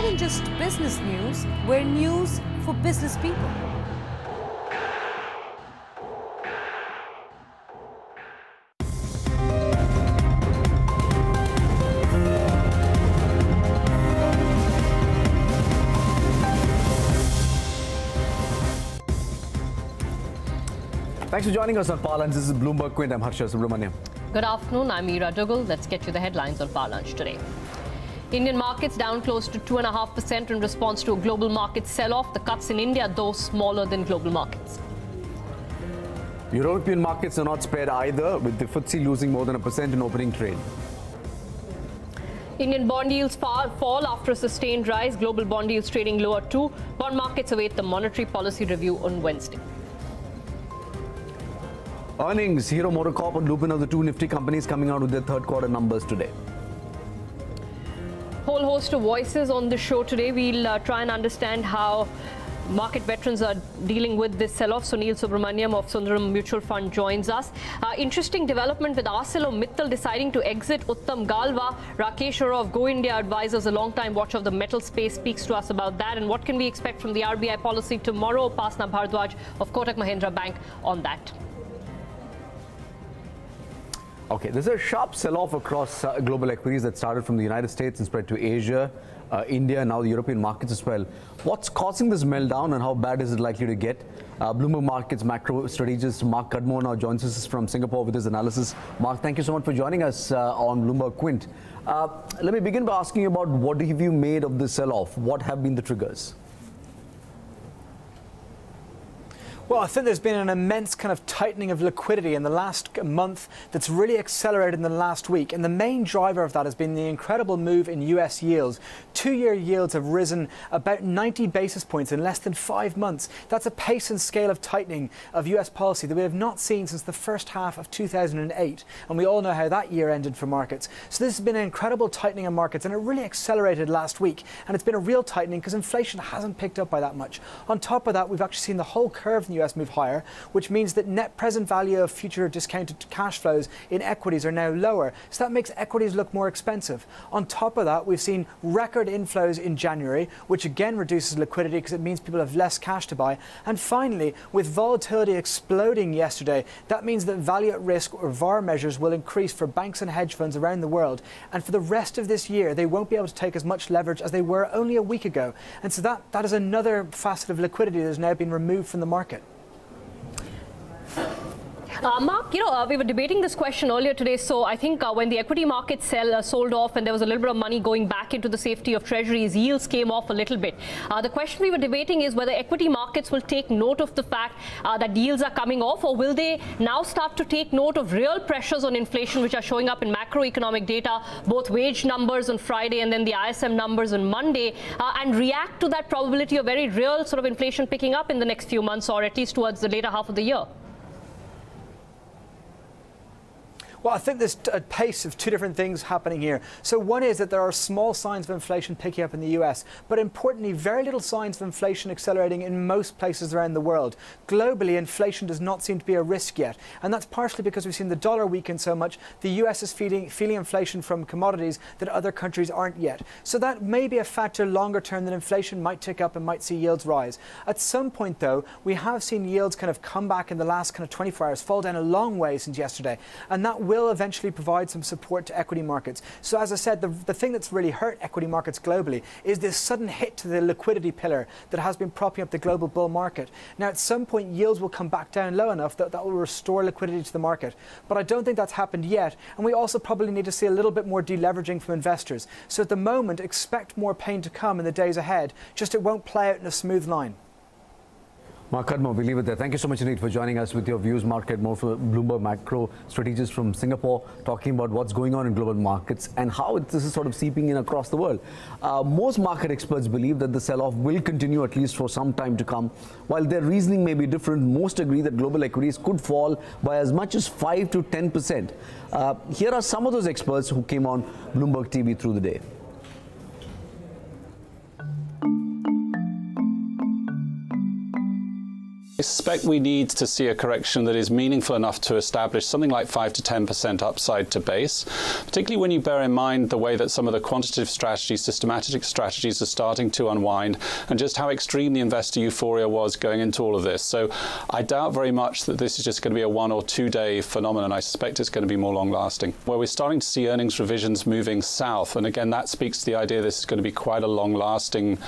than just business news, we're news for business people. Thanks for joining us on Power Lunch. This is Bloomberg Quint. I'm Harsha Subramaniam. Good afternoon. I'm Meera Dougal. Let's get you the headlines on Power Lunch today. Indian markets down close to 2.5% in response to a global market sell-off. The cuts in India, though, smaller than global markets. European markets are not spared either, with the FTSE losing more than 1% in opening trade. Indian bond yields fall after a sustained rise. Global bond yields trading lower too. Bond markets await the monetary policy review on Wednesday. Earnings, Hero MotoCorp and Lupin are the two Nifty companies coming out with their third quarter numbers today. Whole host of voices on the show today. We'll try and understand how market veterans are dealing with this sell-off. Sunil Subramaniam of Sundaram Mutual Fund joins us. Interesting development with ArcelorMittal deciding to exit Uttam Galva. Rakesh Arora of Go India Advisors, a long-time watcher of the metal space, speaks to us about that. And what can we expect from the RBI policy tomorrow? Upasna Bharadwaj of Kotak Mahindra Bank on that. Okay, there's a sharp sell-off across global equities that started from the United States and spread to Asia, India, and now the European markets as well. What's causing this meltdown and how bad is it likely to get? Bloomberg Markets macro strategist Mark Cudmore now joins us from Singapore with his analysis. Mark, thank you so much for joining us on Bloomberg Quint. Let me begin by asking you about what have you made of this sell-off? What have been the triggers? Well, I think there's been an immense kind of tightening of liquidity in the last month that's really accelerated in the last week. And the main driver of that has been the incredible move in US yields. Two-year yields have risen about 90 basis points in less than 5 months. That's a pace and scale of tightening of US policy that we have not seen since the first half of 2008. And we all know how that year ended for markets. So this has been an incredible tightening of markets, and it really accelerated last week. And it's been a real tightening because inflation hasn't picked up by that much. On top of that, we've actually seen the whole curve in the US move higher, which means that net present value of future discounted cash flows in equities are now lower. So that makes equities look more expensive. On top of that, we've seen record inflows in January, which again reduces liquidity because it means people have less cash to buy. And finally, with volatility exploding yesterday, that means that value at risk or VAR measures will increase for banks and hedge funds around the world. And for the rest of this year, they won't be able to take as much leverage as they were only a week ago. And so that is another facet of liquidity that has now been removed from the market. Mark, we were debating this question earlier today. So I think when the equity market sold off and there was a little bit of money going back into the safety of treasuries, yields came off a little bit. The question we were debating is whether equity markets will take note of the fact that yields are coming off, or will they now start to take note of real pressures on inflation, which are showing up in macroeconomic data, both wage numbers on Friday and then the ISM numbers on Monday, and react to that probability of very real sort of inflation picking up in the next few months, or at least towards the later half of the year? Well, I think there's a pace of two different things happening here. So one is that there are small signs of inflation picking up in the US, but importantly, very little signs of inflation accelerating in most places around the world. Globally, inflation does not seem to be a risk yet. And that's partially because we've seen the dollar weaken so much. The US is feeling inflation from commodities that other countries aren't yet. So that may be a factor longer term that inflation might tick up and might see yields rise. At some point, though, we have seen yields kind of come back in the last kind of 24 hours, fall down a long way since yesterday. And that will eventually provide some support to equity markets. So as I said, the thing that's really hurt equity markets globally is this sudden hit to the liquidity pillar that has been propping up the global bull market. Now, at some point, yields will come back down low enough that will restore liquidity to the market. But I don't think that's happened yet. And we also probably need to see a little bit more deleveraging from investors. So at the moment, expect more pain to come in the days ahead, just it won't play out in a smooth line. Mark Cudmore, we'll leave it there. Thank you so much indeed for joining us with your views. Mark Cudmore, for Bloomberg macro strategist from Singapore, talking about what's going on in global markets and how this is sort of seeping in across the world. Most market experts believe that the sell-off will continue at least for some time to come. While their reasoning may be different, most agree that global equities could fall by as much as 5 to 10%. Here are some of those experts who came on Bloomberg TV through the day. I suspect we need to see a correction that is meaningful enough to establish something like 5 to 10% upside to base, particularly when you bear in mind the way that some of the quantitative strategies, systematic strategies are starting to unwind, and just how extreme the investor euphoria was going into all of this. So I doubt very much that this is just going to be a 1 or 2 day phenomenon. I suspect it's going to be more long lasting. Where we're starting to see earnings revisions moving south, and again that speaks to the idea this is going to be quite a long lasting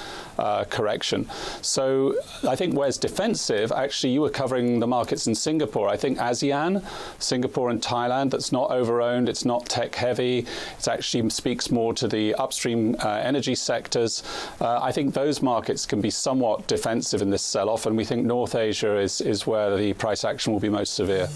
correction. So I think where's defensive, actually you were covering the markets in Singapore. I think ASEAN, Singapore and Thailand, that's not over-owned, it's not tech heavy, it actually speaks more to the upstream energy sectors. I think those markets can be somewhat defensive in this sell-off, and we think North Asia is where the price action will be most severe.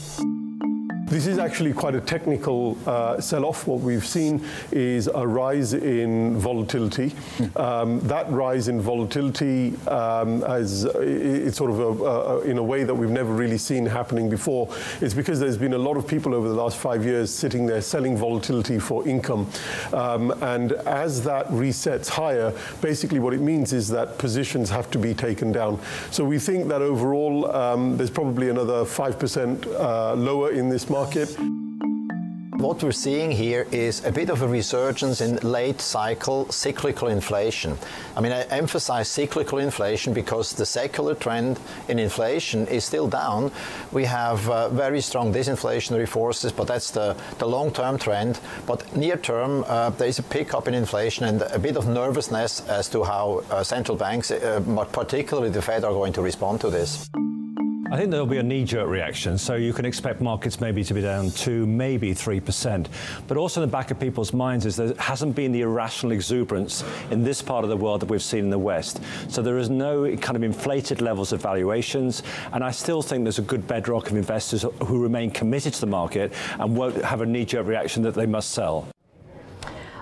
This is actually quite a technical sell-off. What we've seen is a rise in volatility. That rise in volatility it's sort of in a way that we've never really seen happening before. It's because there's been a lot of people over the last 5 years sitting there selling volatility for income. And as that resets higher, basically what it means is that positions have to be taken down. So we think that overall there's probably another 5% lower in this market. What we're seeing here is a bit of a resurgence in late cycle cyclical inflation. I mean, I emphasize cyclical inflation because the secular trend in inflation is still down. We have very strong disinflationary forces, but that's the long-term trend. But near-term, there is a pickup in inflation and a bit of nervousness as to how central banks, particularly the Fed, are going to respond to this. I think there'll be a knee-jerk reaction, so you can expect markets maybe to be down 2, maybe 3%. But also in the back of people's minds is there hasn't been the irrational exuberance in this part of the world that we've seen in the West. So there is no kind of inflated levels of valuations, and I still think there's a good bedrock of investors who remain committed to the market and won't have a knee-jerk reaction that they must sell.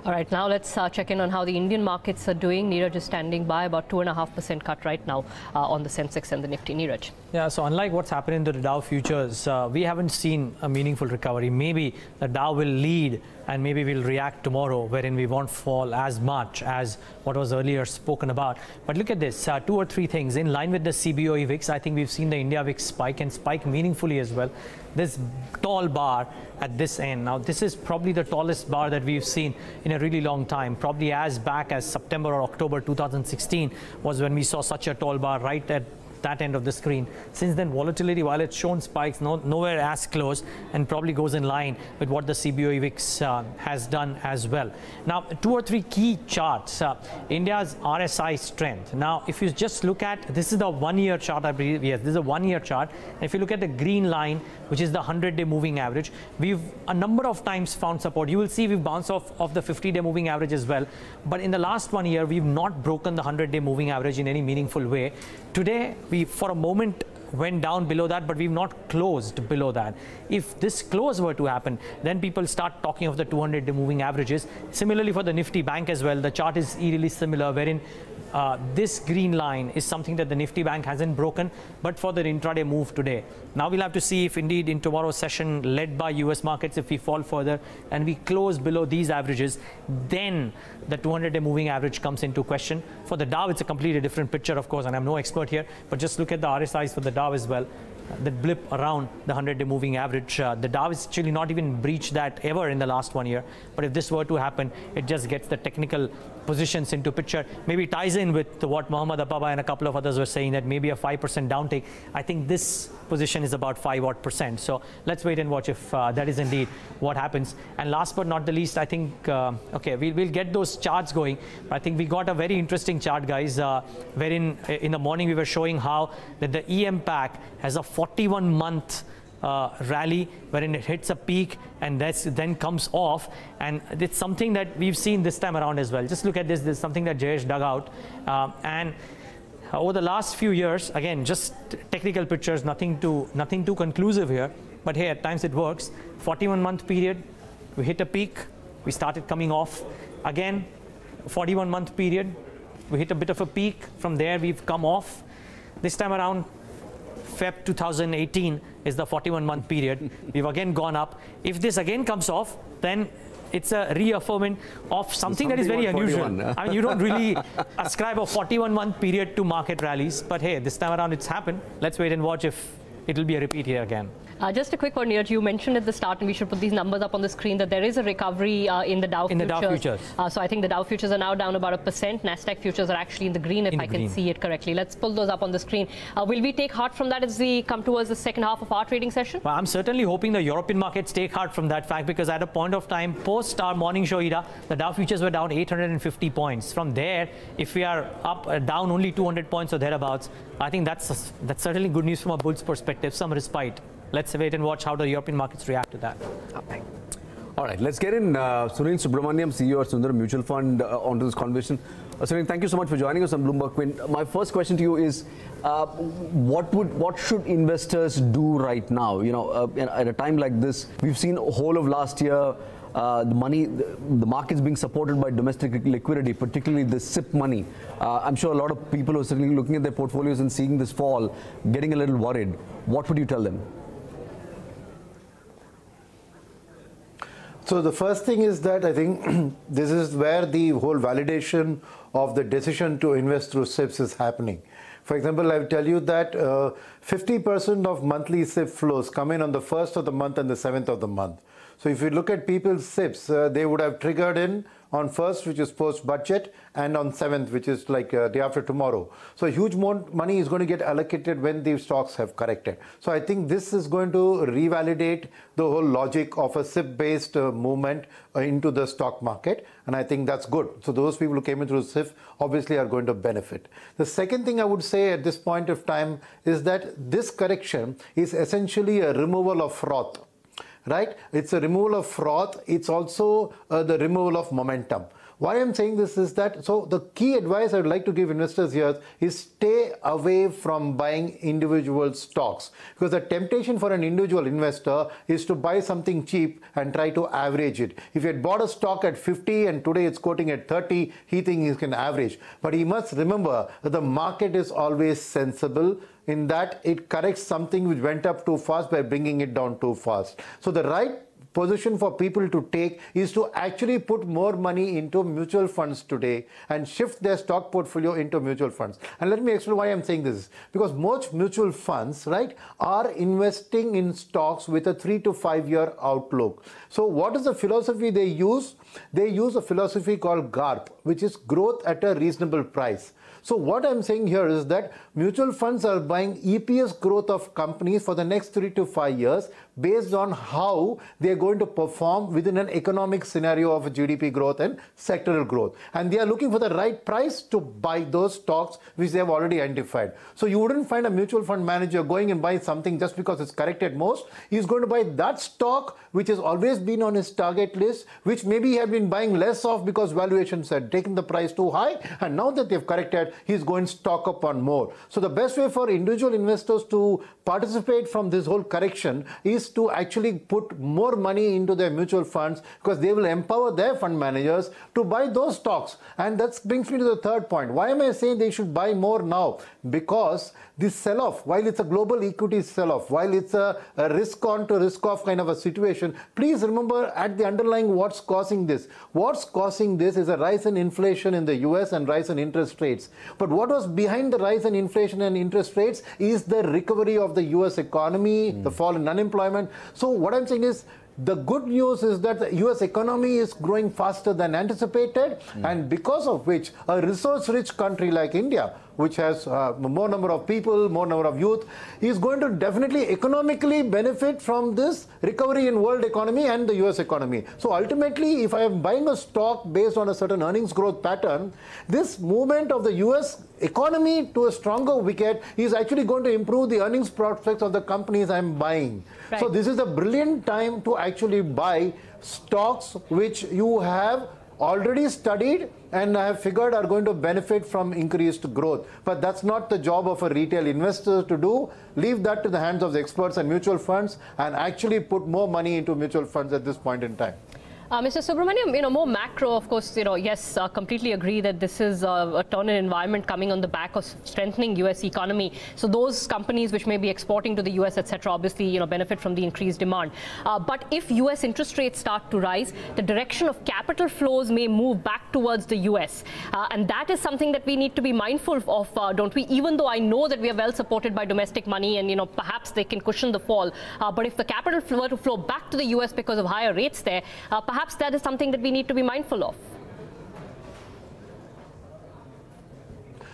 All right, now let's check in on how the Indian markets are doing. Neeraj is standing by, about 2.5% cut right now on the Sensex and the Nifty. Neeraj. Yeah, so unlike what's happening to the Dow futures, we haven't seen a meaningful recovery. Maybe the Dow will lead and maybe we'll react tomorrow, wherein we won't fall as much as what was earlier spoken about. But look at this, 2 or 3 things. In line with the CBOE VIX, I think we've seen the India VIX spike and spike meaningfully as well. This tall bar at this end. Now, this is probably the tallest bar that we've seen in a really long time. Probably as back as September or October 2016 was when we saw such a tall bar right at that end of the screen. Since then, volatility, while it's shown spikes, nowhere as close, and probably goes in line with what the CBOE VIX has done as well. Now, 2 or 3 key charts. India's RSI strength. Now, if you just look at, this is the 1-year chart, I believe. Yes, this is a 1-year chart. And if you look at the green line, which is the 100-day moving average, we've a number of times found support. You will see we've bounced off the 50-day moving average as well. But in the last 1 year, we've not broken the 100-day moving average in any meaningful way. Today, we for a moment went down below that, but we've not closed below that. If this close were to happen, then people start talking of the 200-day moving averages. Similarly for the Nifty Bank as well, the chart is eerily similar, wherein this green line is something that the Nifty Bank hasn't broken, but for the intraday move today. Now we'll have to see if indeed in tomorrow's session led by US markets, if we fall further and we close below these averages, then the 200-day moving average comes into question. For the Dow, it's a completely different picture, of course, and I'm no expert here, but just look at the RSIs for the Dow as well. The blip around the 100-day moving average. The Dow has actually not even breached that ever in the last 1 year. But if this were to happen, it just gets the technical positions into picture. Maybe ties in with what Mohammad Ababa and a couple of others were saying, that maybe a 5% downtake. I think this position is about 5-odd%. So let's wait and watch if that is indeed what happens. And last but not the least, I think, okay, we'll get those charts going. But I think we got a very interesting chart, guys, wherein in the morning we were showing how that the EM pack has a 41-month rally wherein it hits a peak and then comes off, and it's something that we've seen this time around as well. Just look at this. This is something that Jayesh dug out, and over the last few years, again, just technical pictures, nothing too conclusive here, but hey, at times it works. 41-month period, we hit a peak, we started coming off again. 41-month period, we hit a bit of a peak. From there we've come off. This time around, Feb 2018 is the 41-month period. We've again gone up. If this again comes off, then it's a reaffirmation of something that is very unusual. I mean, you don't really ascribe a 41-month period to market rallies, but hey, this time around it's happened. Let's wait and watch if it will be a repeat here again. Just a quick one, Neeraj. You mentioned at the start, and we should put these numbers up on the screen, that there is a recovery in the Dow futures. So I think the Dow futures are now down about 1%. Nasdaq futures are actually in the green, if I can see it correctly. Let's pull those up on the screen. Will we take heart from that as we come towards the second half of our trading session? Well, I'm certainly hoping the European markets take heart from that fact, because at a point of time, post our morning show era, the Dow futures were down 850 points. From there, if we are up, down only 200 points or thereabouts, I think that's certainly good news from a bull's perspective, some respite. Let's wait and watch how the European markets react to that. Okay. All right, let's get in Sunil Subramaniam, CEO of Sundaram Mutual Fund, onto this conversation. Sunil, thank you so much for joining us on Bloomberg Quint. My first question to you is, what should investors do right now? You know, at a time like this, we've seen whole of last year, the market's being supported by domestic liquidity, particularly the SIP money. I'm sure a lot of people are certainly looking at their portfolios and seeing this fall, getting a little worried. What would you tell them? So the first thing is that I think this is where the whole validation of the decision to invest through SIPs is happening. For example, I will tell you that 50% of monthly SIP flows come in on the 1st of the month and the 7th of the month. So if you look at people's SIPs, they would have triggered in on 1st, which is post-budget, and on 7th, which is like day after tomorrow. So a huge amount of money is going to get allocated when the stocks have corrected. So I think this is going to revalidate the whole logic of a SIP-based movement into the stock market, and I think that's good. So those people who came in through SIP obviously are going to benefit. The second thing I would say at this point of time is that this correction is essentially a removal of froth. Right? It's a removal of froth. It's also the removal of momentum. Why I'm saying this is that, so the key advice I would like to give investors here is stay away from buying individual stocks, because the temptation for an individual investor is to buy something cheap and try to average it. If he had bought a stock at 50 and today it's quoting at 30, he thinks he can average. But he must remember that the market is always sensible, in that it corrects something which went up too fast by bringing it down too fast. So the right position for people to take is to actually put more money into mutual funds today and shift their stock portfolio into mutual funds. And let me explain why I'm saying this. Because most mutual funds, right, are investing in stocks with a 3 to 5 year outlook. So what is the philosophy they use? They use a philosophy called GARP, which is growth at a reasonable price. So what I'm saying here is that mutual funds are buying EPS growth of companies for the next 3 to 5 years based on how they are going to perform within an economic scenario of GDP growth and sectoral growth. And they are looking for the right price to buy those stocks which they have already identified. So you wouldn't find a mutual fund manager going and buy something just because it's corrected most. He's going to buy that stock which has always been on his target list, which maybe he had been buying less of because valuations had taken the price too high, and now that they've corrected, he's going to stock up on more. So the best way for individual investors to participate from this whole correction is to actually put more money into their mutual funds, because they will empower their fund managers to buy those stocks. And that brings me to the third point. Why am I saying they should buy more now? Because this sell-off, while it's a global equity sell-off, while it's a risk-on to risk-off kind of a situation, please remember at the underlying what's causing this. What's causing this is a rise in inflation in the US and rise in interest rates. But what was behind the rise in inflation and interest rates is the recovery of the US economy, the fall in unemployment. So what I'm saying is, the good news is that the US economy is growing faster than anticipated, and because of which a resource-rich country like India, which has more number of people, more number of youth, is going to definitely economically benefit from this recovery in world economy and the US economy. So ultimately, if I am buying a stock based on a certain earnings growth pattern, this movement of the US economy to a stronger wicket is actually going to improve the earnings prospects of the companies I'm buying. Right. So this is a brilliant time to actually buy stocks which you have already studied and I have figured are going to benefit from increased growth. But that's not the job of a retail investor to do. Leave that to the hands of the experts and mutual funds, and actually put more money into mutual funds at this point in time. Mr. Subramaniam, more macro, of course, yes, completely agree that this is a turn in environment coming on the back of strengthening US economy. So those companies which may be exporting to the US, etc., obviously, benefit from the increased demand. But if US interest rates start to rise, the direction of capital flows may move back towards the US. And that is something that we need to be mindful of, don't we? Even though I know that we are well supported by domestic money and, perhaps they can cushion the fall. But if the capital were to flow back to the US because of higher rates there, perhaps that is something that we need to be mindful of.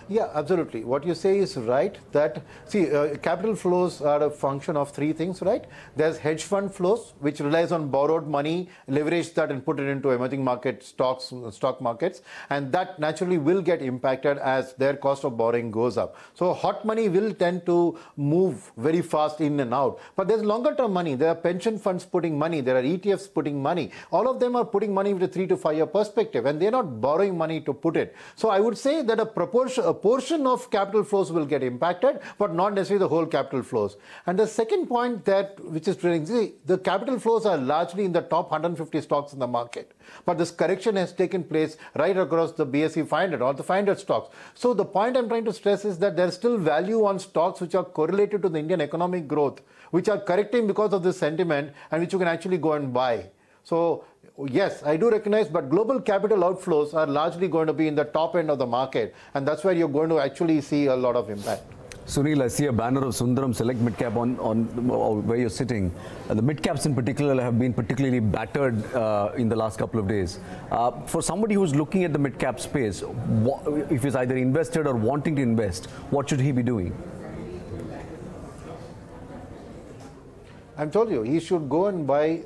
Yeah, absolutely. What you say is right, that, see, capital flows are a function of three things, right? There's hedge fund flows, which relies on borrowed money, leverage that and put it into emerging market stocks, stock markets, and that naturally will get impacted as their cost of borrowing goes up. So hot money will tend to move very fast in and out. But there's longer term money. There are pension funds putting money. There are ETFs putting money. All of them are putting money with a 3 to 5 year perspective, and they're not borrowing money to put it. So I would say that a portion of capital flows will get impacted, but not necessarily the whole capital flows. And the second point which is trailing, the capital flows are largely in the top 150 stocks in the market. But this correction has taken place right across the BSE 500 or the 500 stocks. So the point I'm trying to stress is that there's still value on stocks which are correlated to the Indian economic growth, which are correcting because of this sentiment and which you can actually go and buy. So yes, I do recognize, but global capital outflows are largely going to be in the top end of the market, and that's where you're going to actually see a lot of impact. Sunil, I see a banner of Sundaram Select Midcap on where you're sitting. The midcaps in particular have been particularly battered in the last couple of days. For somebody who's looking at the midcap space, if he's either invested or wanting to invest, what should he be doing? I told you, he should go and buy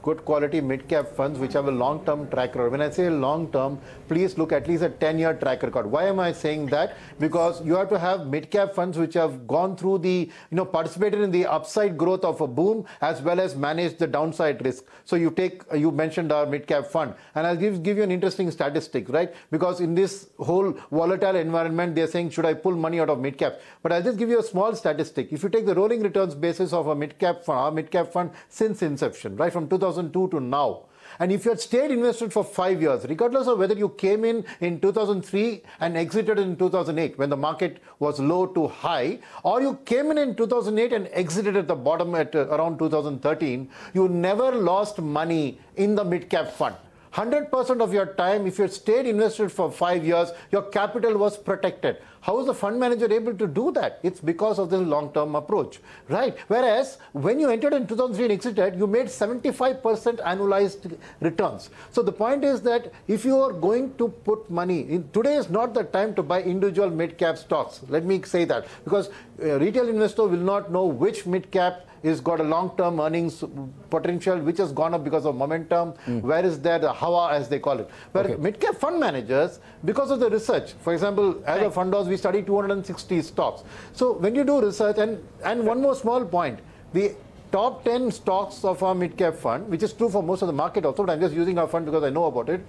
good quality mid-cap funds which have a long-term track record. When I say long-term, please look at least a 10-year track record. Why am I saying that? Because you have to have mid-cap funds which have gone through the, participated in the upside growth of a boom as well as managed the downside risk. So you mentioned our mid-cap fund. And I'll give you an interesting statistic, right? Because in this whole volatile environment, they're saying, should I pull money out of mid-cap? But I'll just give you a small statistic. If you take the rolling returns basis of a mid-cap fund, our mid-cap fund since inception, right, from 2002 to now, and if you had stayed invested for 5 years, regardless of whether you came in 2003 and exited in 2008 when the market was low to high, or you came in 2008 and exited at the bottom at around 2013, you never lost money in the mid-cap fund. 100% of your time, if you stayed invested for 5 years, your capital was protected. How is the fund manager able to do that? It's because of this long-term approach, right? Whereas when you entered in 2003 and exited, you made 75% annualized returns. So the point is that if you are going to put money, today is not the time to buy individual mid-cap stocks. Let me say that, because a retail investor will not know which mid-cap is got a long-term earnings potential, which has gone up because of momentum. Where is there the hawa, as they call it? But mid-cap fund managers, because of the research, for example, as a fund house, we study 260 stocks. So when you do research, and one more small point, the top 10 stocks of our mid-cap fund, which is true for most of the market also, but I'm just using our fund because I know about it,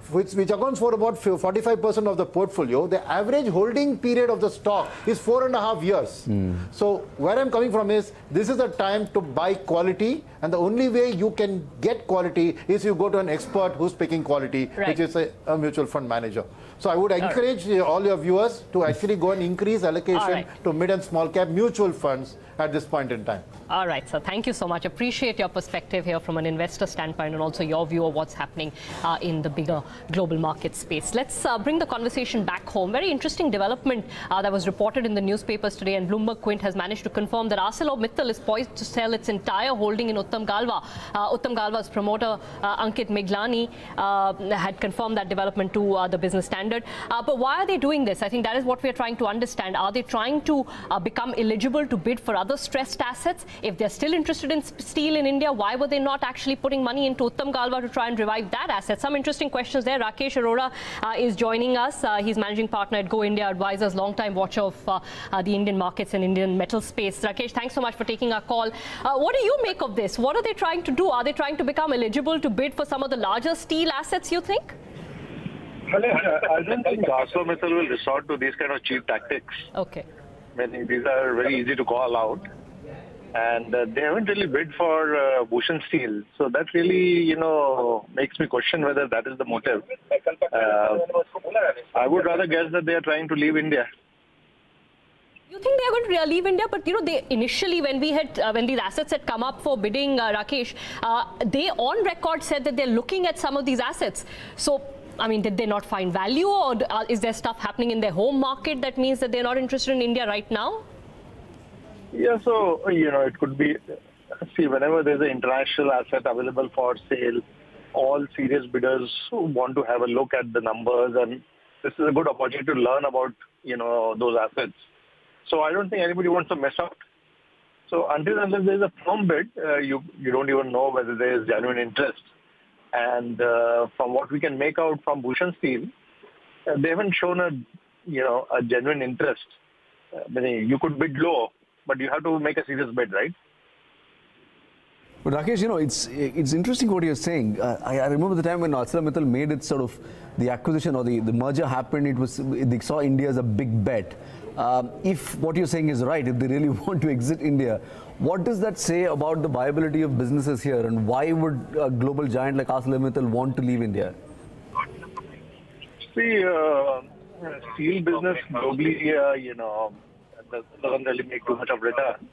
which accounts for about 45% of the portfolio, the average holding period of the stock is 4.5 years. So where I'm coming from is, this is a time to buy quality, and the only way you can get quality is you go to an expert who's picking quality, which is a mutual fund manager. So I would encourage all your viewers to actually go and increase allocation to mid and small cap mutual funds at this point in time. All right, so thank you so much. Appreciate your perspective here from an investor standpoint and also your view of what's happening in the bigger global market space. Let's bring the conversation back home. Very interesting development that was reported in the newspapers today, and Bloomberg Quint has managed to confirm that ArcelorMittal is poised to sell its entire holding in Uttam Galva. Uttam Galva's promoter Ankit Miglani had confirmed that development to the Business Standard. But why are they doing this? I think that is what we're trying to understand. Are they trying to become eligible to bid for other stressed assets? If they're still interested in steel in India, why were they not actually putting money into Uttam Galva to try and revive that asset? Some interesting questions there. Rakesh Arora is joining us. He's managing partner at Go India Advisors, long-time watcher of the Indian markets and Indian metal space. Rakesh, thanks so much for taking our call. What do you make of this? What are they trying to do? Are they trying to become eligible to bid for some of the larger steel assets, you think? I don't think ArcelorMittal will resort to these kind of cheap tactics. Okay. I mean, these are very easy to call out. And they haven't really bid for Bhushan Steel. So that really, makes me question whether that is the motive. I would rather guess that they are trying to leave India. You think they are going to leave India? But they initially, when these assets had come up for bidding, Rakesh, they on record said that they're looking at some of these assets. So, I mean, did they not find value, or is there stuff happening in their home market that means that they're not interested in India right now? Yeah, so, it could be, see, whenever there's an international asset available for sale, all serious bidders want to have a look at the numbers, and this is a good opportunity to learn about, those assets. So I don't think anybody wants to mess up. So unless there's a firm bid, you don't even know whether there is genuine interest. And from what we can make out from Bhushan Steel, they haven't shown a genuine interest. You could bid low, but you have to make a serious bid, right? But Rakesh, it's interesting what you're saying. I remember the time when ArcelorMittal made its sort of the acquisition or the merger happened. They saw India as a big bet. If what you're saying is right, if they really want to exit India, what does that say about the viability of businesses here, and why would a global giant like ArcelorMittal want to leave India? See, steel business globally, doesn't really make too much of return.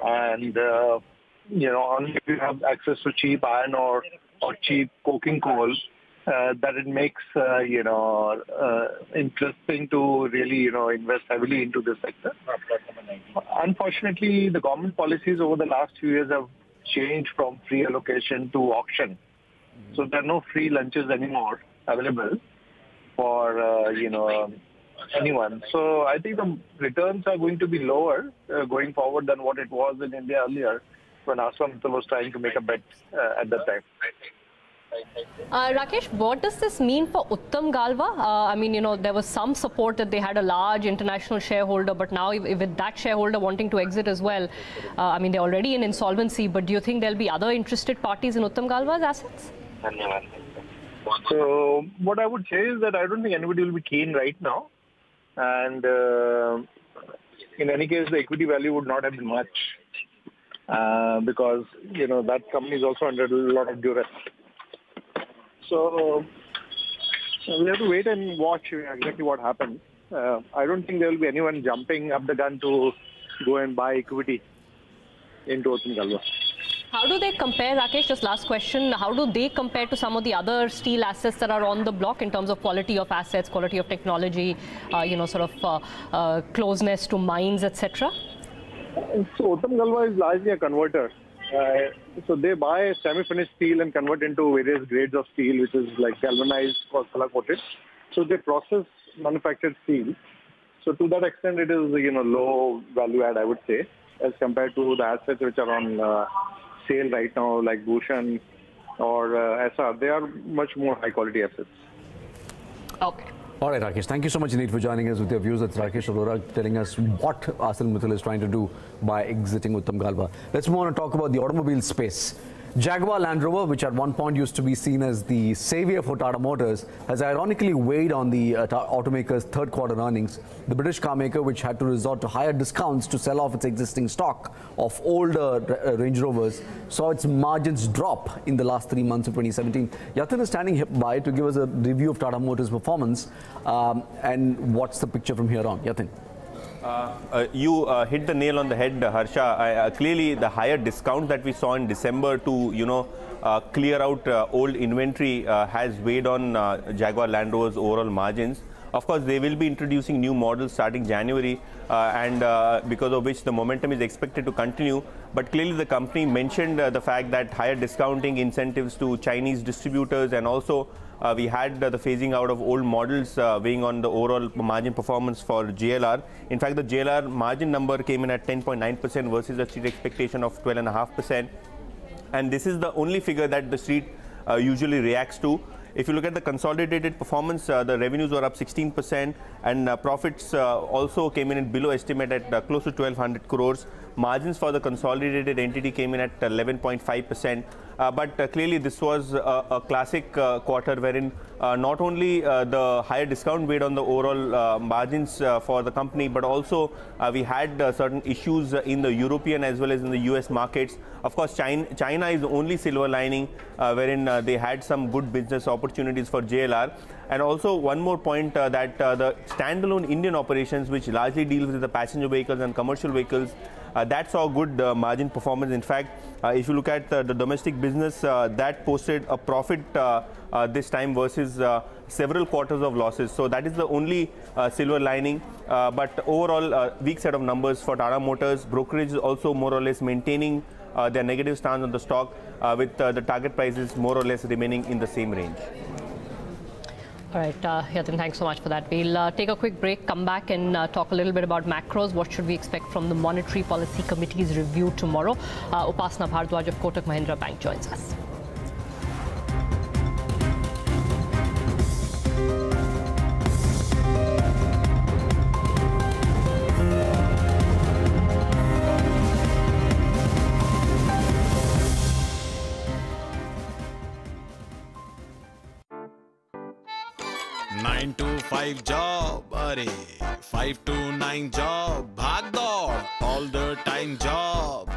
And, only if you have access to cheap iron ore or cheap coking coal, that it makes, interesting to really, invest heavily into this sector. Unfortunately, the government policies over the last few years have changed from free allocation to auction. So there are no free lunches anymore available for, anyone. So I think the returns are going to be lower going forward than what it was in India earlier when ArcelorMittal was trying to make a bet at that time. Rakesh, what does this mean for Uttam Galva? There was some support that they had a large international shareholder, but now with that shareholder wanting to exit as well, they're already in insolvency, but do you think there'll be other interested parties in Uttam Galva's assets? So what I would say is that I don't think anybody will be keen right now. And in any case, the equity value would not have been much because, that company is also under a lot of duress. So we have to wait and watch exactly what happens. I don't think there will be anyone jumping up the gun to go and buy equity into Uttam Galva. How do they compare, Rakesh, just last question, how do they compare to some of the other steel assets that are on the block in terms of quality of assets, quality of technology, closeness to mines, etc.? So Uttam Galva is largely a converter. So they buy semi-finished steel and convert into various grades of steel, which is like galvanized or color-coated. So they process manufactured steel. So to that extent, it is low value add, I would say, as compared to the assets which are on sale right now, like Bhushan or SR. They are much more high-quality assets. Okay. All right, Rakesh, thank you so much indeed for joining us with your views. That's Rakesh Arora telling us what ArcelorMittal is trying to do by exiting Uttam Galva. Let's move on and talk about the automobile space. Jaguar Land Rover, which at one point used to be seen as the savior for Tata Motors, has ironically weighed on the automaker's third quarter earnings. The British car maker, which had to resort to higher discounts to sell off its existing stock of older Range Rovers, saw its margins drop in the last 3 months of 2017. Yatin is standing by to give us a review of Tata Motors' performance and what's the picture from here on. Yatin. You hit the nail on the head, Harsha. Clearly, the higher discount that we saw in December to, clear out old inventory has weighed on Jaguar Land Rover's overall margins. Of course, they will be introducing new models starting January, and because of which the momentum is expected to continue. But clearly, the company mentioned the fact that higher discounting incentives to Chinese distributors, and also we had the phasing out of old models weighing on the overall margin performance for JLR. In fact, the JLR margin number came in at 10.9% versus the street expectation of 12.5%. And this is the only figure that the street usually reacts to. If you look at the consolidated performance, the revenues were up 16% and profits also came in below estimate at close to 1,200 crores. Margins for the consolidated entity came in at 11.5%. But clearly this was a classic quarter wherein not only the higher discount weighed on the overall margins for the company, but also we had certain issues in the European as well as in the US markets. Of course, China is the only silver lining wherein they had some good business opportunities for JLR. And also one more point that the standalone Indian operations, which largely deals with the passenger vehicles and commercial vehicles, that saw good margin performance. In fact, if you look at the domestic business, that posted a profit this time versus several quarters of losses. So that is the only silver lining. But overall, weak set of numbers for Tata Motors. Brokerage is also more or less maintaining their negative stance on the stock with the target prices more or less remaining in the same range. All right, Yatin, thanks so much for that. We'll take a quick break, come back and talk a little bit about macros. What should we expect from the Monetary Policy Committee's review tomorrow? Upasna Bharadwaj of Kotak Mahindra Bank joins us. job, arey 5 to 9 job, bhag daud, all the time job.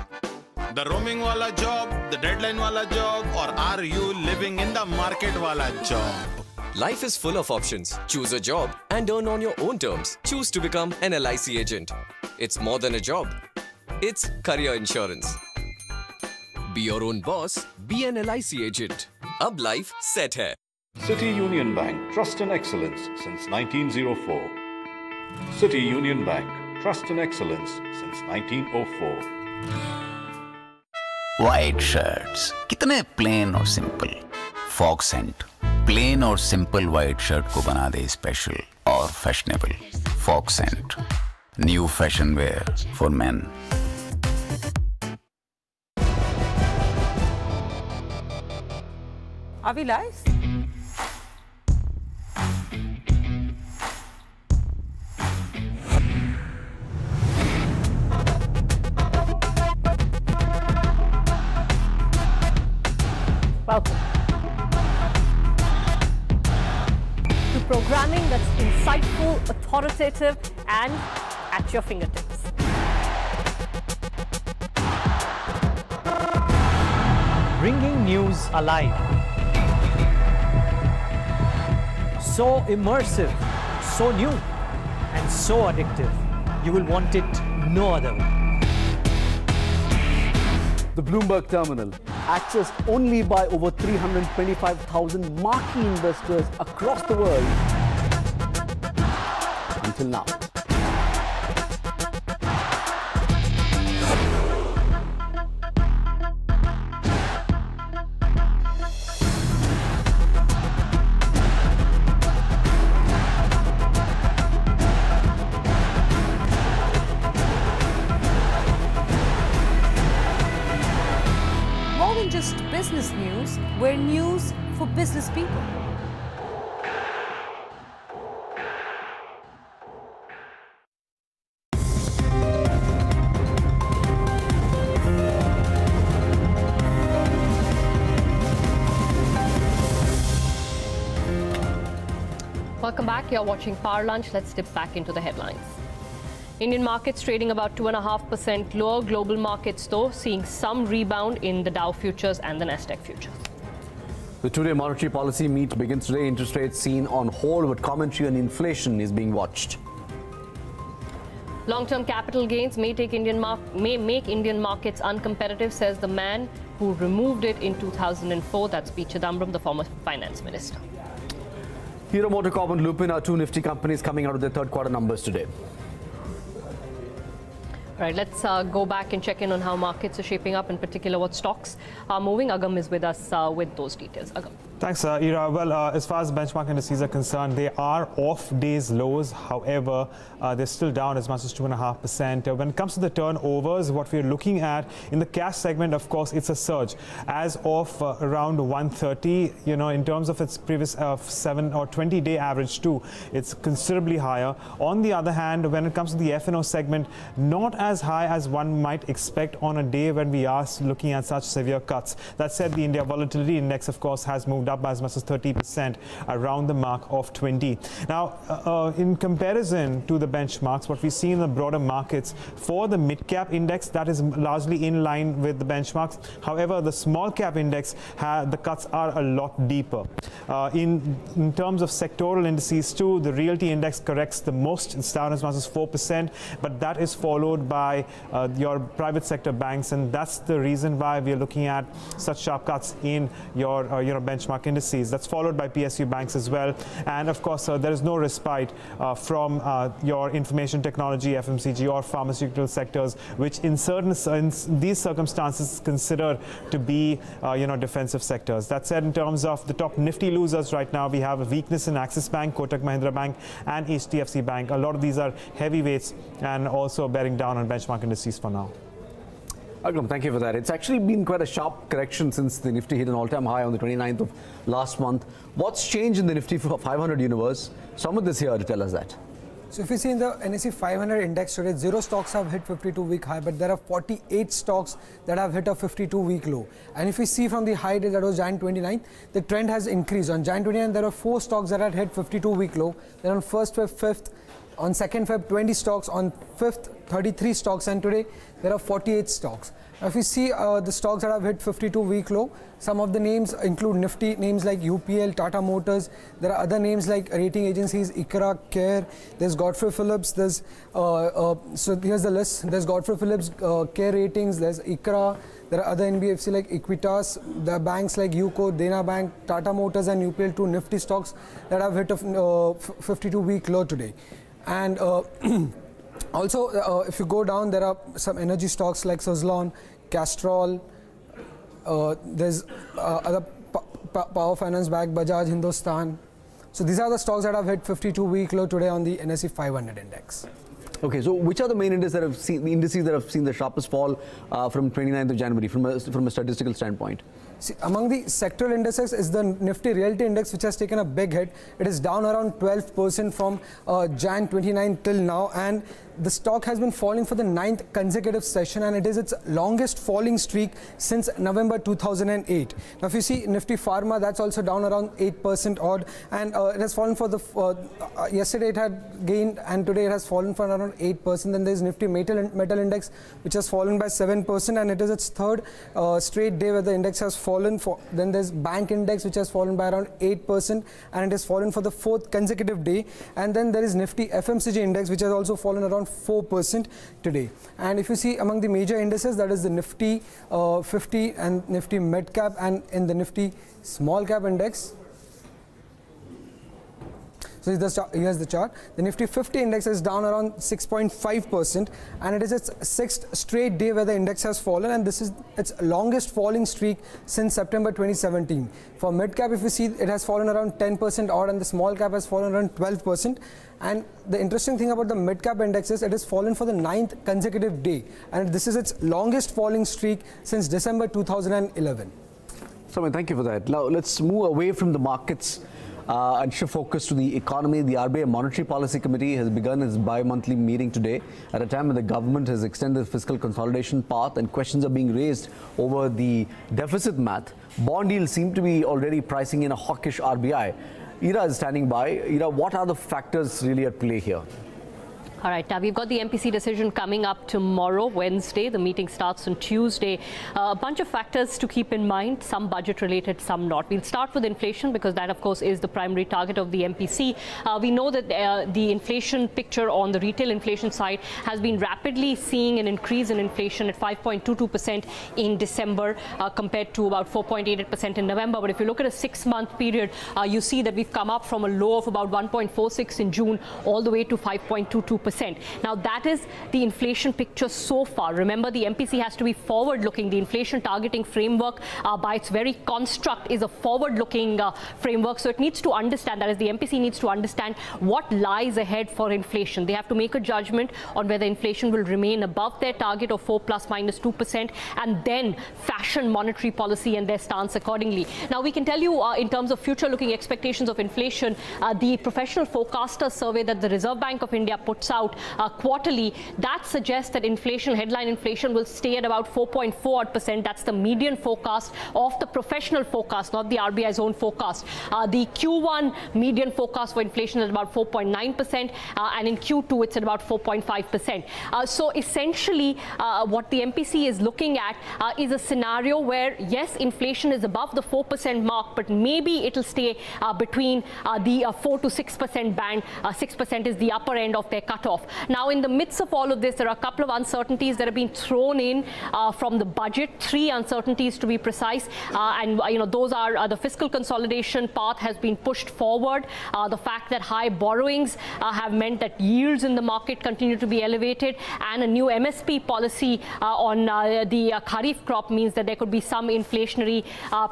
The roaming wala job, the deadline wala job, or are you living in the market wala job? Life is full of options. Choose a job and earn on your own terms. Choose to become an LIC agent. It's more than a job. It's career insurance. Be your own boss. Be an LIC agent. Ab life set hai. City Union Bank, trust and excellence since 1904. City Union Bank, trust and excellence since 1904. White shirts, कितने plain और simple. Fog scent, plain और simple white shirt को बना दे special और fashionable. Fog scent, new fashion wear for men. Are we live? Welcome to programming that's insightful, authoritative, and at your fingertips. Bringing news alive. So immersive, so new, and so addictive. You will want it no other way. The Bloomberg Terminal, accessed only by over 325,000 marquee investors across the world until now. Just business news, we're news for business people. Welcome back. You're watching Power Lunch. Let's dip back into the headlines. Indian markets trading about 2.5% lower. Global markets, though, seeing some rebound in the Dow futures and the Nasdaq futures. The two-day monetary policy meet begins today. Interest rates seen on hold, but commentary on inflation is being watched. Long-term capital gains may make Indian markets uncompetitive, says the man who removed it in 2004. That's P. Chidambaram, the former finance minister. Hero MotoCorp and Lupin are two nifty companies coming out of their third quarter numbers today. All right, let's go back and check in on how markets are shaping up, in particular what stocks are moving. Agam is with us with those details. Agam. Thanks, Ira. Well, as far as benchmark indices are concerned, they are off day's lows. However, they're still down as much as 2.5%. When it comes to the turnovers, what we're looking at in the cash segment, of course, it's a surge. As of around 130, you know, in terms of its previous 7 or 20-day average too, it's considerably higher. On the other hand, when it comes to the F&O segment, not as high as one might expect on a day when we are looking at such severe cuts. That said, the India Volatility Index, of course, has moved up by as much as 30%, around the mark of 20. Now, in comparison to the benchmarks, what we see in the broader markets, for the mid-cap index, that is largely in line with the benchmarks. However, the small-cap index, the cuts are a lot deeper. In terms of sectoral indices too, the realty index corrects the most. It's down as much as 4%, but that is followed by your private sector banks, and that's the reason why we are looking at such sharp cuts in your benchmark indices. That's followed by PSU banks as well. And of course, there is no respite from your information technology, FMCG or pharmaceutical sectors, which in these circumstances is considered to be defensive sectors. That said, in terms of the top nifty losers right now, we have a weakness in Axis Bank, Kotak Mahindra Bank and HDFC Bank. A lot of these are heavyweights and also bearing down on benchmark indices for now. Akram, thank you for that. It's actually been quite a sharp correction since the Nifty hit an all-time high on the 29th of last month. What's changed in the Nifty 500 universe? Someone is here to tell us that. So if you see in the NSE 500 index today, 0 stocks have hit 52-week high, but there are 48 stocks that have hit a 52-week low. And if we see from the high day, that was Jan 29th, the trend has increased. On Jan 29th, there are 4 stocks that had hit 52-week low. Then on 1st Feb, 5th, on 2nd Feb, 20 stocks. On 5th, 33 stocks. And today, there are 48 stocks. Now, if you see the stocks that have hit 52-week low, some of the names include nifty names like UPL, Tata Motors. There are other names like rating agencies, ICRA, CARE. There's Godfrey Phillips. There's so here's the list. There's Godfrey Phillips, CARE Ratings. There's ICRA. There are other NBFC like Equitas. There are banks like UCO, Dena Bank, Tata Motors, and UPL, 2 nifty stocks that have hit a 52-week low today. And also, if you go down, there are some energy stocks like Suzlon, Castrol. There's other power finance back, Bajaj, Hindustan. So these are the stocks that have hit 52-week low today on the NSE 500 index. Okay, so which are the main indices that have seen the sharpest fall from 29th of January from a statistical standpoint? See, among the sectoral indices is the Nifty Realty Index, which has taken a big hit. It is down around 12% from Jan 29 till now, and the stock has been falling for the 9th consecutive session, and it is its longest falling streak since November 2008. Now, if you see Nifty Pharma, that's also down around 8% odd, and it has fallen for the yesterday it had gained, and today it has fallen for around 8%. Then there is Nifty Metal Index, which has fallen by 7%, and it is its 3rd straight day where the index has fallen. Then there's Bank Index, which has fallen by around 8%, and it has fallen for the 4th consecutive day. And then there is Nifty FMCG Index, which has also fallen around 4% today. And if you see among the major indices, that is the Nifty 50 and Nifty Mid Cap, and in the Nifty Small Cap Index. So here's the chart. The Nifty 50 index is down around 6.5%, and it is its 6th straight day where the index has fallen, and this is its longest falling streak since September 2017. For mid cap, if you see, it has fallen around 10% odd, and the small cap has fallen around 12%. And the interesting thing about the mid cap index is it has fallen for the 9th consecutive day, and this is its longest falling streak since December 2011. Soumya, thank you for that. Now let's move away from the markets and shift focus to the economy. The RBI Monetary Policy Committee has begun its bi-monthly meeting today at a time when the government has extended the fiscal consolidation path and questions are being raised over the deficit math. Bond yields seem to be already pricing in a hawkish RBI. Ira is standing by. Ira, what are the factors really at play here? All right, we've got the MPC decision coming up tomorrow, Wednesday. The meeting starts on Tuesday. A bunch of factors to keep in mind, some budget related, some not. We'll start with inflation because that, of course, is the primary target of the MPC. We know that the inflation picture on the retail inflation side has been rapidly seeing an increase in inflation at 5.22% in December compared to about 4.88% in November. But if you look at a 6-month period, you see that we've come up from a low of about 1.46 in June all the way to 5.22%. 2%. Now, that is the inflation picture so far. Remember, the MPC has to be forward-looking. The inflation targeting framework, by its very construct, is a forward-looking framework. So it needs to understand, that is, the MPC needs to understand what lies ahead for inflation. They have to make a judgment on whether inflation will remain above their target of 4 plus minus 2%, and then fashion monetary policy and their stance accordingly. Now, we can tell you in terms of future-looking expectations of inflation, the professional forecaster survey that the Reserve Bank of India puts out quarterly, that suggests that inflation, headline inflation, will stay at about 4.4%. That's the median forecast of the professional forecast, not the RBI's own forecast. The Q1 median forecast for inflation is about 4.9%, and in Q2 it's at about 4.5%. So essentially, what the MPC is looking at is a scenario where, yes, inflation is above the 4% mark, but maybe it'll stay between the 4 to 6% band. 6% is the upper end of their cutoff. Now, in the midst of all of this, there are a couple of uncertainties that have been thrown in from the budget, 3 uncertainties to be precise, and those are the fiscal consolidation path has been pushed forward. The fact that high borrowings have meant that yields in the market continue to be elevated, and a new MSP policy on the Kharif crop means that there could be some inflationary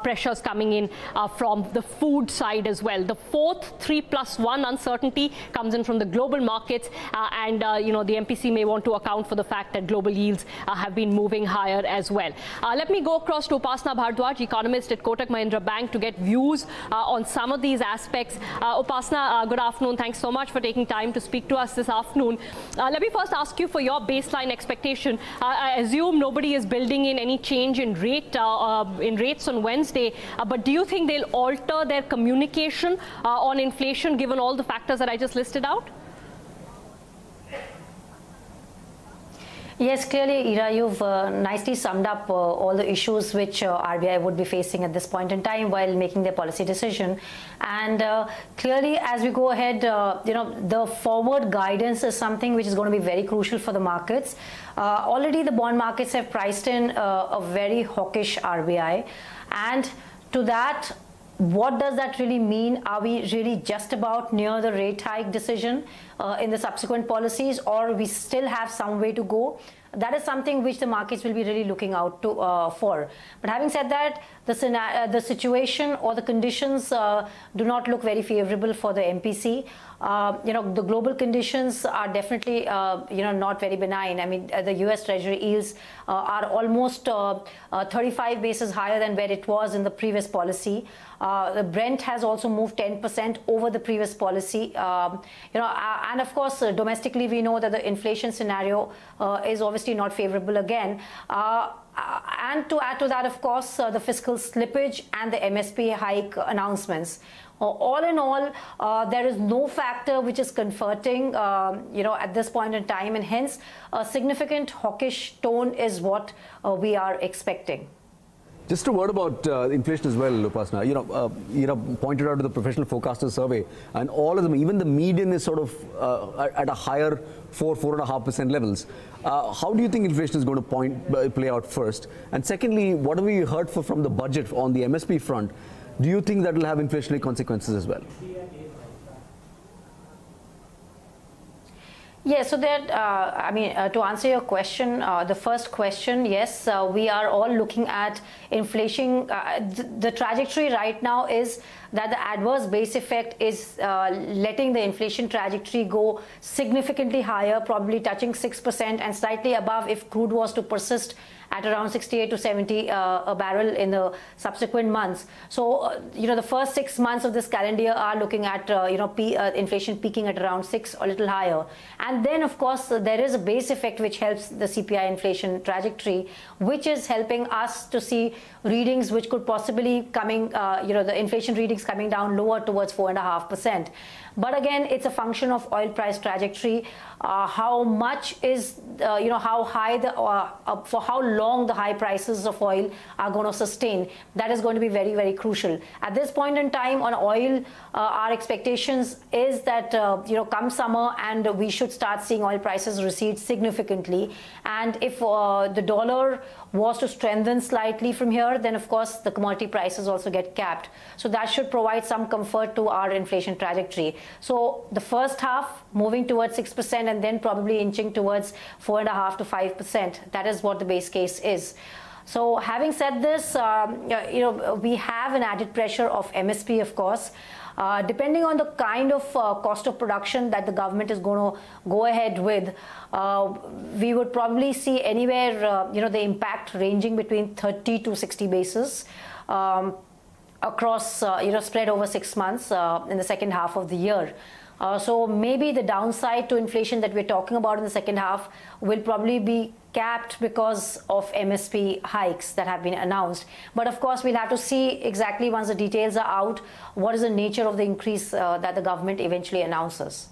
pressures coming in from the food side as well. The fourth 3+1 uncertainty comes in from the global markets, and the MPC may want to account for the fact that global yields have been moving higher as well. Let me go across to Upasna Bharadwaj, economist at Kotak Mahindra Bank, to get views on some of these aspects. Upasna, good afternoon. Thanks so much for taking time to speak to us this afternoon. Let me first ask you for your baseline expectation. I assume nobody is building in any change in rates on Wednesday, but do you think they'll alter their communication on inflation given all the factors that I just listed out? Yes, clearly, Ira, you've nicely summed up all the issues which RBI would be facing at this point in time while making their policy decision. And clearly, as we go ahead, the forward guidance is something which is going to be very crucial for the markets. Already, the bond markets have priced in a very hawkish RBI. And to that, what does that really mean? Are we really just about near the rate hike decision in the subsequent policies, or we still have some way to go? That is something which the markets will be really looking out to for. But having said that, the situation or the conditions do not look very favorable for the MPC. The global conditions are definitely, not very benign. I mean, the US Treasury yields are almost 35 basis higher than where it was in the previous policy. The Brent has also moved 10% over the previous policy. And of course, domestically, we know that the inflation scenario is obviously not favorable again. And to add to that, of course, the fiscal slippage and the MSP hike announcements. All in all, there is no factor which is comforting, at this point in time, and hence a significant hawkish tone is what we are expecting. Just a word about inflation as well, Upasna. Pointed out to the professional forecaster survey, and all of them, even the median is sort of at a higher 4.5% levels. How do you think inflation is going to play out first? And secondly, what have we heard from the budget on the MSP front? Do you think that will have inflationary consequences as well? Yes, so that, to answer your question, the first question, yes, we are all looking at inflation. The trajectory right now is that the adverse base effect is letting the inflation trajectory go significantly higher, probably touching 6% and slightly above if crude was to persist at around 68 to 70 a barrel in the subsequent months. So, the first 6 months of this calendar year are looking at, inflation peaking at around 6 or a little higher. And then, of course, there is a base effect which helps the CPI inflation trajectory, which is helping us to see readings which could possibly coming, the inflation readings coming down lower towards 4.5%. But again, it's a function of oil price trajectory. How much is, how high for how long the high prices of oil are going to sustain. That is going to be very, very crucial. At this point in time on oil, our expectations is that, come summer, and we should start seeing oil prices recede significantly. And if the dollar was to strengthen slightly from here, then of course the commodity prices also get capped. So that should provide some comfort to our inflation trajectory. So the first half moving towards 6% and then probably inching towards 4.5% to 5%. That is what the base case is. So having said this, we have an added pressure of MSP, of course. Depending on the kind of cost of production that the government is going to go ahead with, we would probably see anywhere, the impact ranging between 30 to 60 basis across, spread over 6 months in the second half of the year. So maybe the downside to inflation that we're talking about in the second half will probably be capped because of MSP hikes that have been announced. But of course, we'll have to see exactly once the details are out, what is the nature of the increase that the government eventually announces.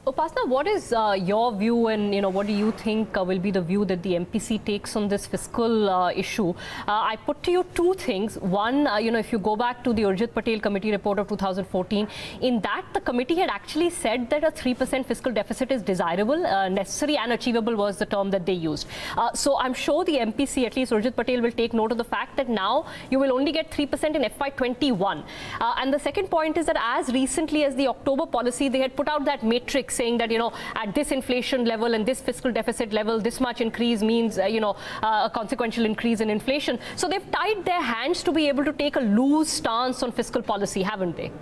Upasna, what is your view, and what do you think will be the view that the MPC takes on this fiscal issue? I put to you two things. One, if you go back to the Urjit Patel Committee report of 2014, in that the committee had actually said that a 3% fiscal deficit is desirable, necessary and achievable was the term that they used. So I'm sure the MPC, at least Urjit Patel, will take note of the fact that now you will only get 3% in FY21. And the second point is that as recently as the October policy, they had put out that matrix saying that, at this inflation level and this fiscal deficit level, this much increase means, a consequential increase in inflation. So they've tied their hands to be able to take a loose stance on fiscal policy, haven't they?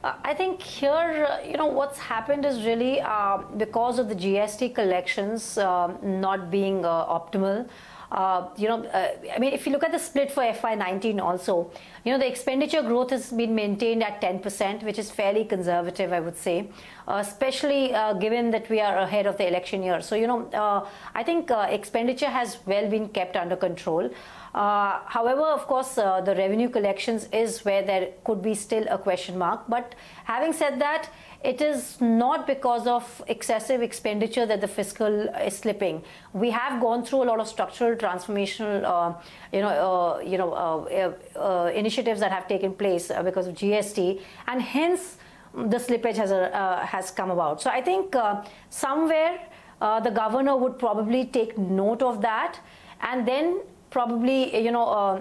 I think here, what's happened is really because of the GST collections not being optimal. If you look at the split for FY19 also, the expenditure growth has been maintained at 10%, which is fairly conservative, I would say, especially given that we are ahead of the election year. So, I think expenditure has well been kept under control. However, of course, the revenue collections is where there could be still a question mark. But having said that, it is not because of excessive expenditure that the fiscal is slipping. We have gone through a lot of structural transformational, initiatives that have taken place because of GST, and hence the slippage has come about. So I think somewhere the governor would probably take note of that, and then probably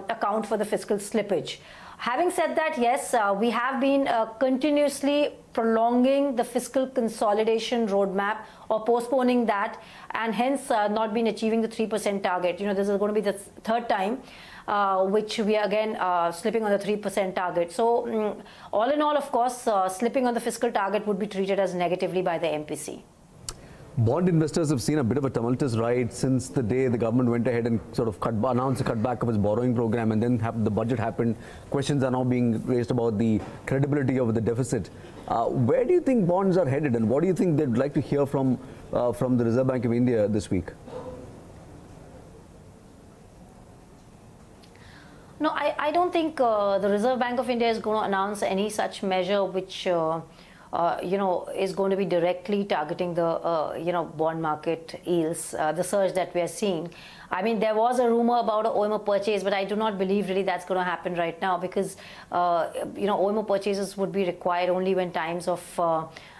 account for the fiscal slippage. Having said that, yes, we have been continuously prolonging the fiscal consolidation roadmap or postponing that, and hence not been achieving the 3% target. This is going to be the third time which we are again slipping on the 3% target. So all in all, of course, slipping on the fiscal target would be treated as negatively by the MPC. Bond investors have seen a bit of a tumultuous ride since the day the government went ahead and sort of announced a cutback of its borrowing program, and then the budget happened. Questions are now being raised about the credibility of the deficit. Where do you think bonds are headed, and what do you think they'd like to hear from the Reserve Bank of India this week? No, I don't think the Reserve Bank of India is going to announce any such measure which is going to be directly targeting the, bond market yields, the surge that we are seeing. I mean, there was a rumor about an OMO purchase, but I do not believe really that's going to happen right now, because, OMO purchases would be required only when times of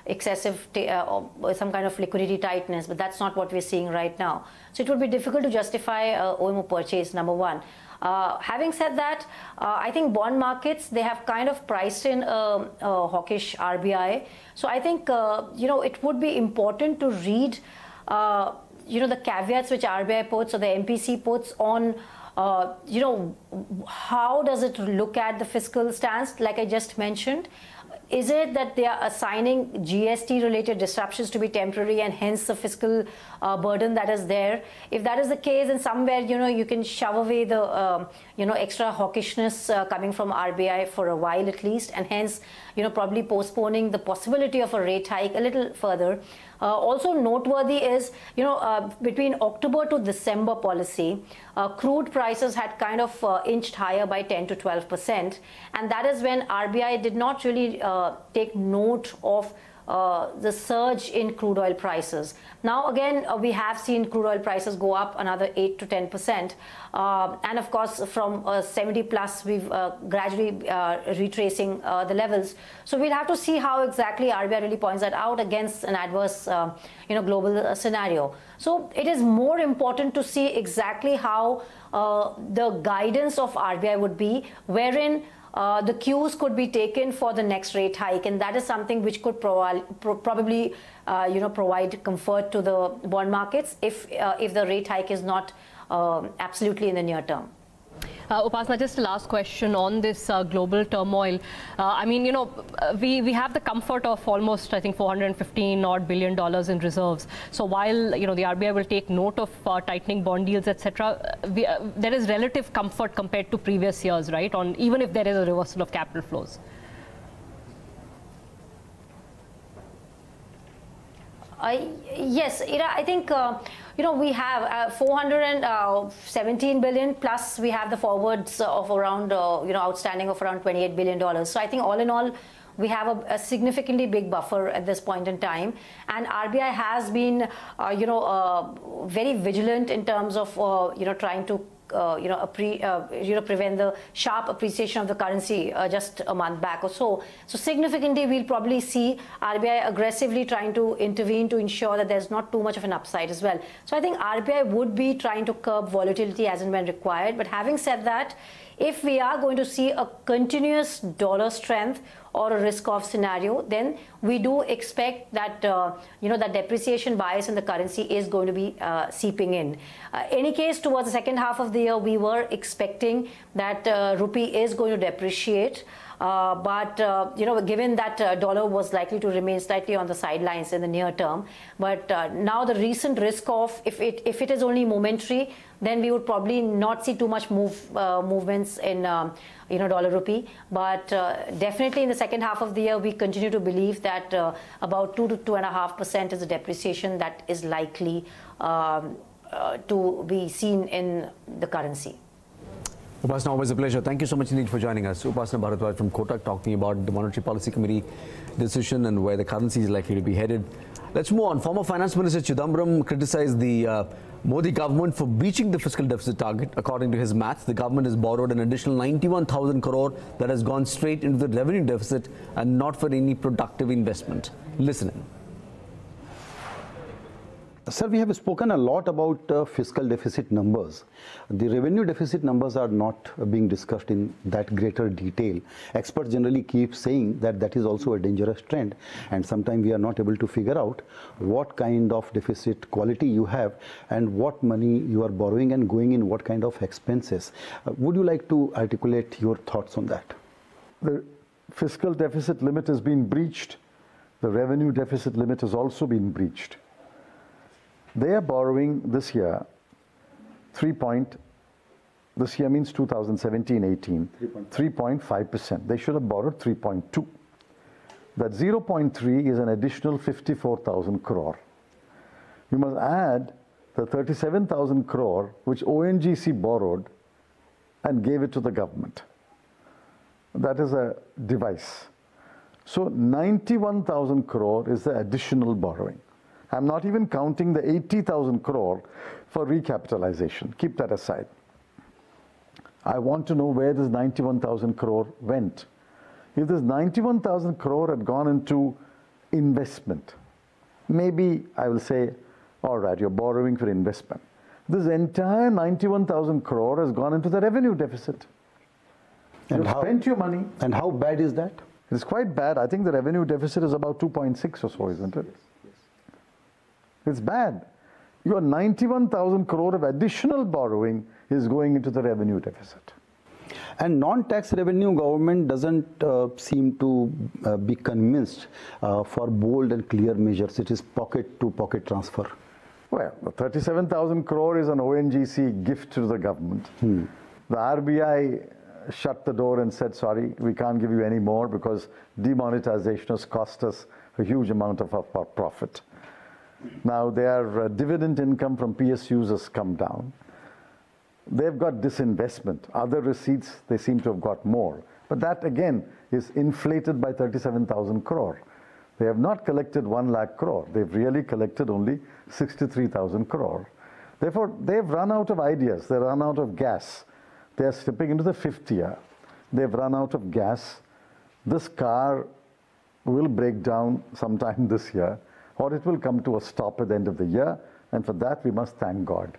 excessive, some kind of liquidity tightness, but that's not what we're seeing right now. So it would be difficult to justify OMO purchase, number one. Having said that, I think bond markets, they have kind of priced in a hawkish RBI. So I think, it would be important to read, the caveats which RBI puts or the MPC puts on, how does it look at the fiscal stance, like I just mentioned. Is it that they are assigning GST-related disruptions to be temporary and hence the fiscal burden that is there? If that is the case, then somewhere, you can shove away the, extra hawkishness coming from RBI for a while at least, and hence, probably postponing the possibility of a rate hike a little further. Also noteworthy is, between October to December policy, crude prices had kind of inched higher by 10 to 12%. And that is when RBI did not really take note of the surge in crude oil prices. Now again, we have seen crude oil prices go up another 8 to 10%. And of course, from 70 plus, we've gradually retracing the levels. So we'll have to see how exactly RBI really points that out against an adverse, global scenario. So it is more important to see exactly how the guidance of RBI would be, wherein the cues could be taken for the next rate hike, and that is something which could probably provide comfort to the bond markets if the rate hike is not absolutely in the near term. Upasna, just a last question on this global turmoil. I mean, we have the comfort of almost, I think, $415 billion in reserves. So while, the RBI will take note of tightening bond yields, etc., there is relative comfort compared to previous years, right? Even if there is a reversal of capital flows. Yes, I think, we have 417 billion plus we have the forwards of around, outstanding of around $28 billion. So I think all in all, we have a significantly big buffer at this point in time. And RBI has been, very vigilant in terms of, trying to prevent the sharp appreciation of the currency just a month back or so. So significantly, we'll probably see RBI aggressively trying to intervene to ensure that there's not too much of an upside as well. So I think RBI would be trying to curb volatility as and when required. But having said that, if we are going to see a continuous dollar strength or a risk-off scenario, then we do expect that that depreciation bias in the currency is going to be seeping in. Any case, towards the second half of the year, we were expecting that rupee is going to depreciate. But given that dollar was likely to remain slightly on the sidelines in the near term, but now the recent risk-off, if it is only momentary, then we would probably not see too much movements in dollar rupee. But definitely in the second half of the year, we continue to believe that about 2 to 2.5% is the depreciation that is likely to be seen in the currency. Upasna, always a pleasure. Thank you so much indeed for joining us. Upasna Bharadwaj from Kotak talking about the Monetary Policy Committee decision and where the currency is likely to be headed. Let's move on. Former Finance Minister Sundaram criticized the Modi government for breaching the fiscal deficit target. According to his maths, the government has borrowed an additional 91,000 crore that has gone straight into the revenue deficit and not for any productive investment. Listen in. Sir, we have spoken a lot about fiscal deficit numbers. The revenue deficit numbers are not being discussed in that greater detail. Experts generally keep saying that that is also a dangerous trend, and sometimes we are not able to figure out what kind of deficit quality you have and what money you are borrowing and going in what kind of expenses. Would you like to articulate your thoughts on that? The fiscal deficit limit has been breached. The revenue deficit limit has also been breached. They are borrowing this year, this year means 2017-18, 3.5%. They should have borrowed 3.2. That 0.3 is an additional 54,000 crore. You must add the 37,000 crore which ONGC borrowed and gave it to the government. That is a device. So 91,000 crore is the additional borrowing. I'm not even counting the 80,000 crore for recapitalization. Keep that aside. I want to know where this 91,000 crore went. If this 91,000 crore had gone into investment, maybe I will say, all right, you're borrowing for investment. This entire 91,000 crore has gone into the revenue deficit. You've spent your money. And how bad is that? It's quite bad. I think the revenue deficit is about 2.6 or so, isn't it? It's bad. Your 91,000 crore of additional borrowing is going into the revenue deficit. And non-tax revenue government doesn't seem to be convinced for bold and clear measures. It is pocket-to-pocket transfer. Well, the 37,000 crore is an ONGC gift to the government. The RBI shut the door and said, sorry, we can't give you any more because demonetization has cost us a huge amount of our profit. Now their dividend income from PSUs has come down. They've got disinvestment. Other receipts, they seem to have got more. But that again is inflated by 37,000 crore. They have not collected 1 lakh crore. They've really collected only 63,000 crore. Therefore, they've run out of ideas. They've run out of gas. They're slipping into the 5th year. They've run out of gas. This car will break down sometime this year, or it will come to a stop at the end of the year, and for that we must thank God.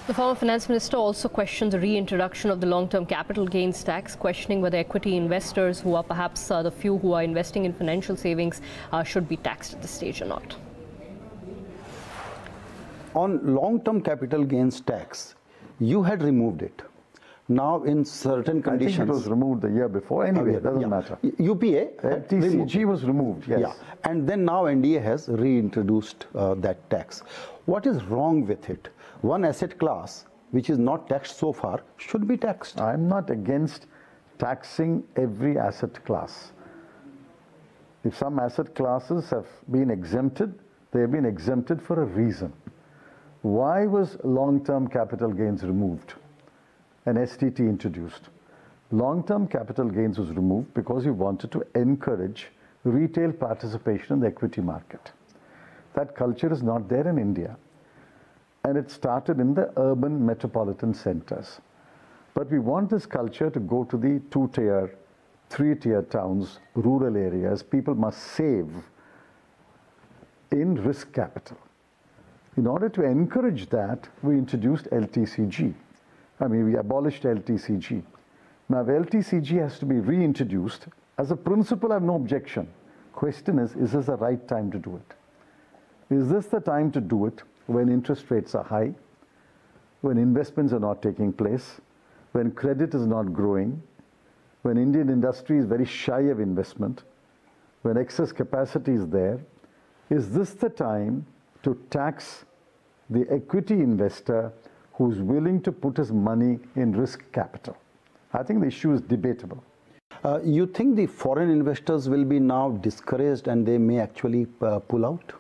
The former finance minister also questioned the reintroduction of the long-term capital gains tax, questioning whether equity investors, who are perhaps the few who are investing in financial savings, should be taxed at this stage or not. On long-term capital gains tax, you had removed it. Now, in certain conditions, I think it was removed the year before. Anyway, it doesn't matter. UPA, LTCG was removed. Yes. Yeah, and then now NDA has reintroduced that tax. What is wrong with it? One asset class which is not taxed so far should be taxed. I'm not against taxing every asset class. If some asset classes have been exempted, they have been exempted for a reason. Why was long-term capital gains removed and STT introduced? Long-term capital gains was removed because we wanted to encourage retail participation in the equity market. That culture is not there in India. And it started in the urban metropolitan centers. But we want this culture to go to the 2-tier, 3-tier towns, rural areas. People must save in risk capital. In order to encourage that, we introduced LTCG. I mean, we abolished LTCG. Now, if LTCG has to be reintroduced, as a principle, I have no objection. Question is this the right time to do it? Is this the time to do it when interest rates are high, when investments are not taking place, when credit is not growing, when Indian industry is very shy of investment, when excess capacity is there? Is this the time to tax the equity investor who's willing to put his money in risk capital? I think the issue is debatable. You think the foreign investors will be now discouraged and they may actually pull out?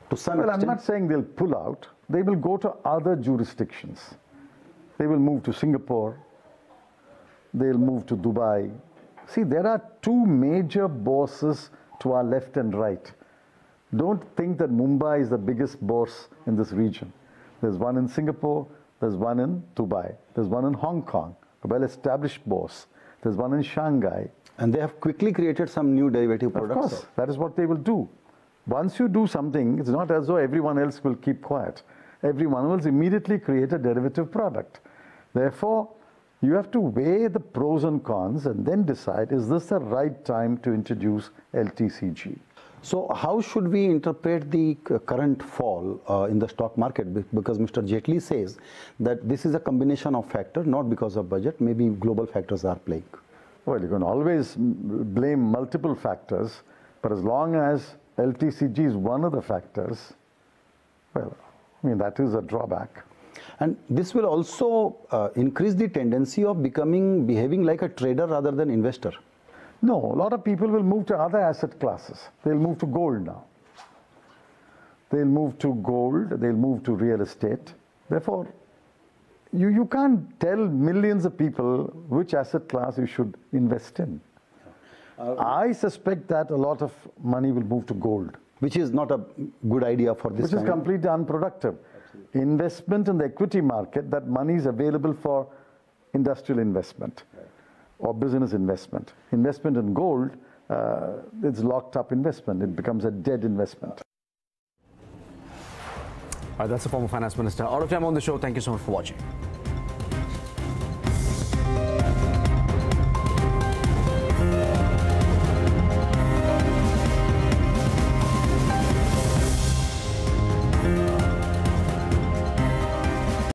To some extent? I'm not saying they'll pull out. They will go to other jurisdictions. They will move to Singapore. They'll move to Dubai. See, there are two major bosses to our left and right. Don't think that Mumbai is the biggest boss in this region. There's one in Singapore, there's one in Dubai, there's one in Hong Kong, a well-established boss. There's one in Shanghai. And they have quickly created some new derivative products. Of course, that is what they will do. Once you do something, it's not as though everyone else will keep quiet. Everyone will immediately create a derivative product. Therefore, you have to weigh the pros and cons and then decide, is this the right time to introduce LTCG? So how should we interpret the current fall in the stock market? Because Mr. Jaitley says that this is a combination of factors, not because of budget, maybe global factors are playing. Well, you can always blame multiple factors, but as long as LTCG is one of the factors, well, I mean, that is a drawback. And this will also increase the tendency of behaving like a trader rather than investor. No, a lot of people will move to other asset classes. They'll move to gold now. They'll move to gold, they'll move to real estate. Therefore, you can't tell millions of people which asset class you should invest in. I suspect that a lot of money will move to gold. Which is not a good idea for this. Which is completely unproductive. Absolutely. Investment in the equity market, that money is available for industrial investment or business investment. Investment in gold, it's locked up investment. It becomes a dead investment. All right, that's the former finance minister. Out of time on the show. Thank you so much for watching.